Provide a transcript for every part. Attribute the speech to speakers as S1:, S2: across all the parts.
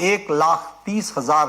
S1: 1,30,000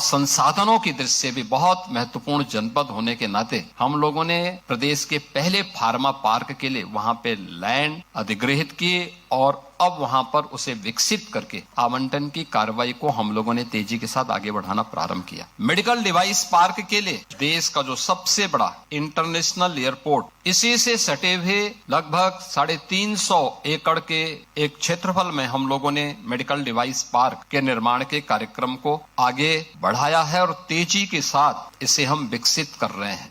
S2: संसाधनों की दृष्टि से भी बहुत महत्वपूर्ण जनपद होने के नाते हम लोगों ने प्रदेश के पहले फार्मा पार्क के लिए वहां पे लैंड अधिग्रहित किए और अब वहां पर उसे विकसित करके आवंटन की कार्रवाई को हम लोगों ने तेजी के साथ आगे बढ़ाना प्रारंभ किया. मेडिकल डिवाइस पार्क के लिए देश का जो सबसे बड़ा इंटरनेशनल एयरपोर्ट इसी से सटे हुए लगभग 350 एकड़ के एक क्षेत्रफल में हम लोगों ने मेडिकल डिवाइस पार्क के निर्माण के कार्यक्रम को आगे बढ़ाया है और तेजी के साथ इसे हम विकसित कर रहे हैं.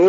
S3: 2